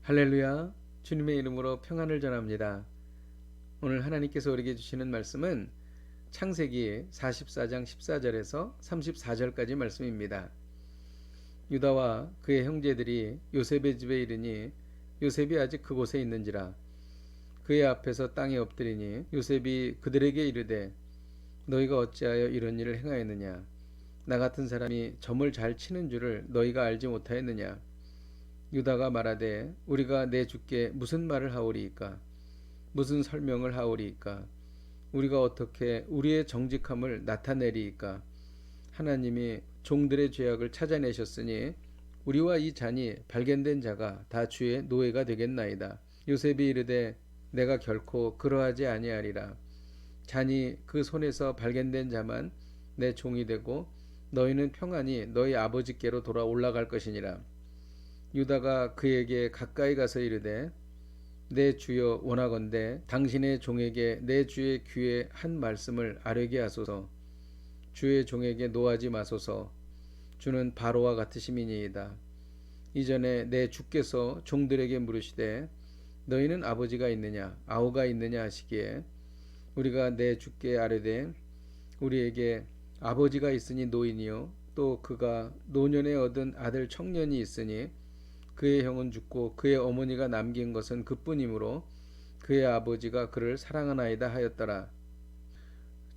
할렐루야. 주님의 이름으로 평안을 전합니다. 오늘 하나님께서 우리에게 주시는 말씀은 창세기 44장 14절에서 34절까지 말씀입니다. 유다와 그의 형제들이 요셉의 집에 이르니 요셉이 아직 그곳에 있는지라. 그의 앞에서 땅에 엎드리니 요셉이 그들에게 이르되 너희가 어찌하여 이런 일을 행하였느냐. 나 같은 사람이 점을 잘 치는 줄을 너희가 알지 못하였느냐. 유다가 말하되 우리가 내 주께 무슨 말을 하오리이까. 무슨 설명을 하오리이까. 우리가 어떻게 우리의 정직함을 나타내리이까. 하나님이 종들의 죄악을 찾아내셨으니 우리와 이 잔이 발견된 자가 다 주의 노예가 되겠나이다. 요셉이 이르되 내가 결코 그러하지 아니하리라. 잔이 그 손에서 발견된 자만 내 종이 되고 너희는 평안히 너희 아버지께로 돌아 올라갈 것이니라. 유다가 그에게 가까이 가서 이르되 내 주여 원하건대 당신의 종에게 내 주의 귀에 한 말씀을 아뢰게 하소서. 주의 종에게 노하지 마소서. 주는 바로와 같으심이니이다. 이전에 내 주께서 종들에게 물으시되 너희는 아버지가 있느냐 아우가 있느냐 하시기에 우리가 내 주께 아뢰되 우리에게 아버지가 있으니 노인이요 또 그가 노년에 얻은 아들 청년이 있으니 그의 형은 죽고 그의 어머니가 남긴 것은 그뿐이므로 그의 아버지가 그를 사랑하나이다 하였더라.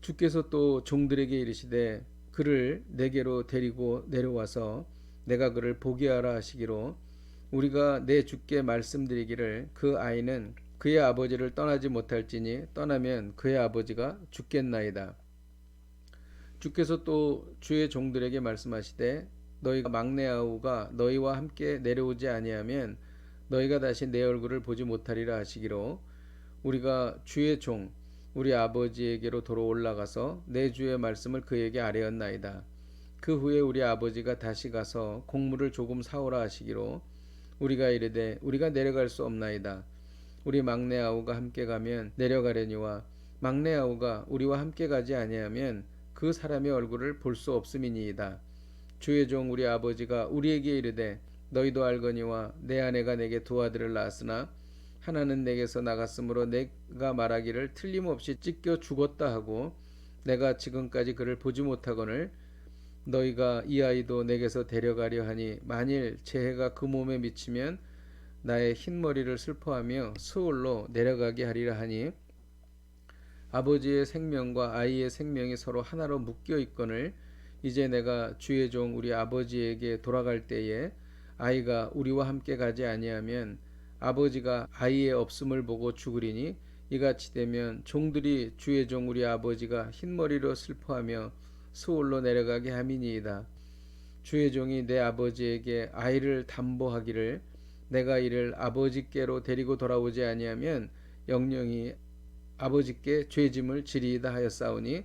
주께서 또 종들에게 이르시되 그를 내게로 데리고 내려와서 내가 그를 보게 하라 하시기로 우리가 내 주께 말씀드리기를 그 아이는 그의 아버지를 떠나지 못할지니 떠나면 그의 아버지가 죽겠나이다. 주께서 또 주의 종들에게 말씀하시되 너희가 막내 아우가 너희와 함께 내려오지 아니하면 너희가 다시 내 얼굴을 보지 못하리라 하시기로 우리가 주의 종 우리 아버지에게로 도로 올라가서 내 주의 말씀을 그에게 아뢰었나이다. 그 후에 우리 아버지가 다시 가서 곡물을 조금 사오라 하시기로 우리가 이르되 우리가 내려갈 수 없나이다. 우리 막내 아우가 함께 가면 내려가려니와 막내 아우가 우리와 함께 가지 아니하면 그 사람의 얼굴을 볼 수 없음이니이다. 주의 종 우리 아버지가 우리에게 이르되 너희도 알거니와 내 아내가 내게 두 아들을 낳았으나 하나는 내게서 나갔으므로 내가 말하기를 틀림없이 찢겨 죽었다 하고 내가 지금까지 그를 보지 못하거늘 너희가 이 아이도 내게서 데려가려 하니 만일 재해가 그 몸에 미치면 나의 흰머리를 슬퍼하며 스올로 내려가게 하리라 하니 아버지의 생명과 아이의 생명이 서로 하나로 묶여 있거늘 이제 내가 주의 종 우리 아버지에게 돌아갈 때에 아이가 우리와 함께 가지 아니하면 아버지가 아이의 없음을 보고 죽으리니 이같이 되면 종들이 주의 종 우리 아버지가 흰머리로 슬퍼하며 스올로 내려가게 함이니이다. 주의 종이 내 아버지에게 아이를 담보하기를 내가 이를 아버지께로 데리고 돌아오지 아니하면 영영이 아버지께 죄짐을 지리이다 하였사오니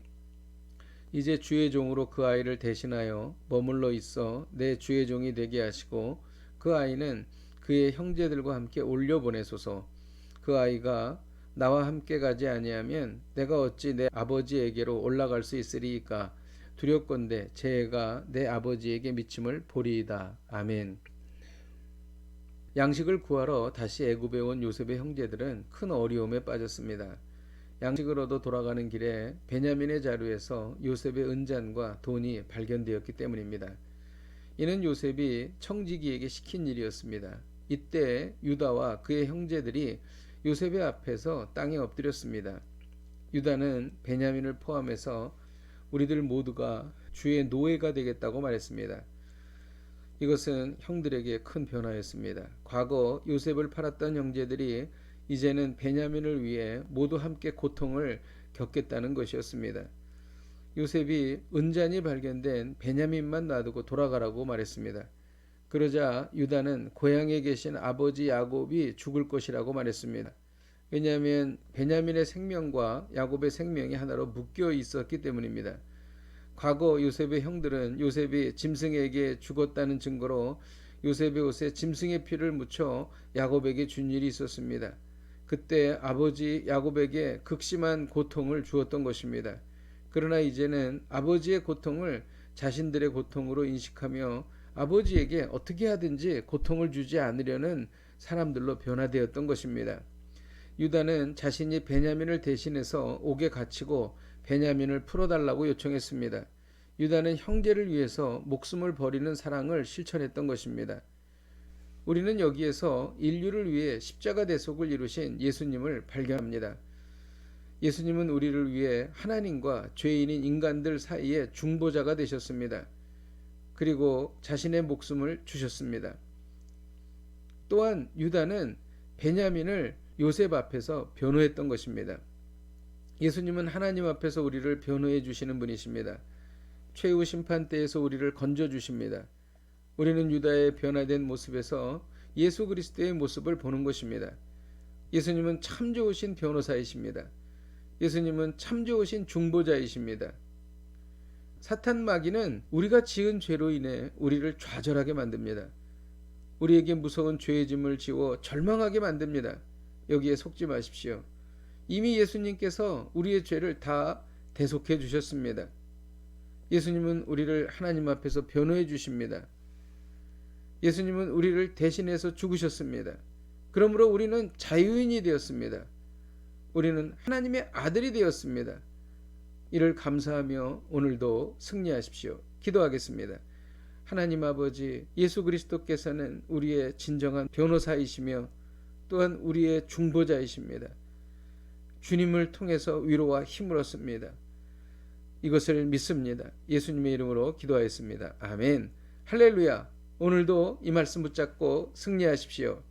이제 주의 종으로 그 아이를 대신하여 머물러 있어 내 주의 종이 되게 하시고 그 아이는 그의 형제들과 함께 올려보내소서. 그 아이가 나와 함께 가지 아니하면 내가 어찌 내 아버지에게로 올라갈 수 있으리이까. 두렵건대 재해가 내 아버지에게 미침을 보리이다. 아멘. 양식을 구하러 다시 애굽에 온 요셉의 형제들은 큰 어려움에 빠졌습니다. 양식을 얻어 돌아가는 길에 베냐민의 자루에서 요셉의 은잔과 돈이 발견되었기 때문입니다. 이는 요셉이 청지기에게 시킨 일이었습니다. 이때 유다와 그의 형제들이 요셉의 앞에서 땅에 엎드렸습니다. 유다는 베냐민을 포함해서 우리들 모두가 주의 노예가 되겠다고 말했습니다. 이것은 형들에게 큰 변화였습니다. 과거 요셉을 팔았던 형제들이 이제는 베냐민을 위해 모두 함께 고통을 겪겠다는 것이었습니다. 요셉이 은잔이 발견된 베냐민만 놔두고 돌아가라고 말했습니다. 그러자 유다는 고향에 계신 아버지 야곱이 죽을 것이라고 말했습니다. 왜냐하면 베냐민의 생명과 야곱의 생명이 하나로 묶여 있었기 때문입니다. 과거 요셉의 형들은 요셉이 짐승에게 죽었다는 증거로 요셉의 옷에 짐승의 피를 묻혀 야곱에게 준 일이 있었습니다. 그때 아버지 야곱에게 극심한 고통을 주었던 것입니다. 그러나 이제는 아버지의 고통을 자신들의 고통으로 인식하며 아버지에게 어떻게 하든지 고통을 주지 않으려는 사람들로 변화되었던 것입니다. 유다는 자신이 베냐민을 대신해서 옥에 갇히고 베냐민을 풀어달라고 요청했습니다. 유다는 형제를 위해서 목숨을 버리는 사랑을 실천했던 것입니다. 우리는 여기에서 인류를 위해 십자가 대속을 이루신 예수님을 발견합니다. 예수님은 우리를 위해 하나님과 죄인인 인간들 사이에 중보자가 되셨습니다. 그리고 자신의 목숨을 주셨습니다. 또한 유다는 베냐민을 요셉 앞에서 변호했던 것입니다. 예수님은 하나님 앞에서 우리를 변호해 주시는 분이십니다. 최후 심판대에서 우리를 건져 주십니다. 우리는 유다의 변화된 모습에서 예수 그리스도의 모습을 보는 것입니다. 예수님은 참 좋으신 변호사이십니다. 예수님은 참 좋으신 중보자이십니다. 사탄 마귀는 우리가 지은 죄로 인해 우리를 좌절하게 만듭니다. 우리에게 무서운 죄의 짐을 지워 절망하게 만듭니다. 여기에 속지 마십시오. 이미 예수님께서 우리의 죄를 다 대속해 주셨습니다. 예수님은 우리를 하나님 앞에서 변호해 주십니다. 예수님은 우리를 대신해서 죽으셨습니다. 그러므로 우리는 자유인이 되었습니다. 우리는 하나님의 아들이 되었습니다. 이를 감사하며 오늘도 승리하십시오. 기도하겠습니다. 하나님 아버지, 예수 그리스도께서는 우리의 진정한 변호사이시며 또한 우리의 중보자이십니다. 주님을 통해서 위로와 힘을 얻습니다. 이것을 믿습니다. 예수님의 이름으로 기도하였습니다. 아멘. 할렐루야. 오늘도 이 말씀 붙잡고 승리하십시오.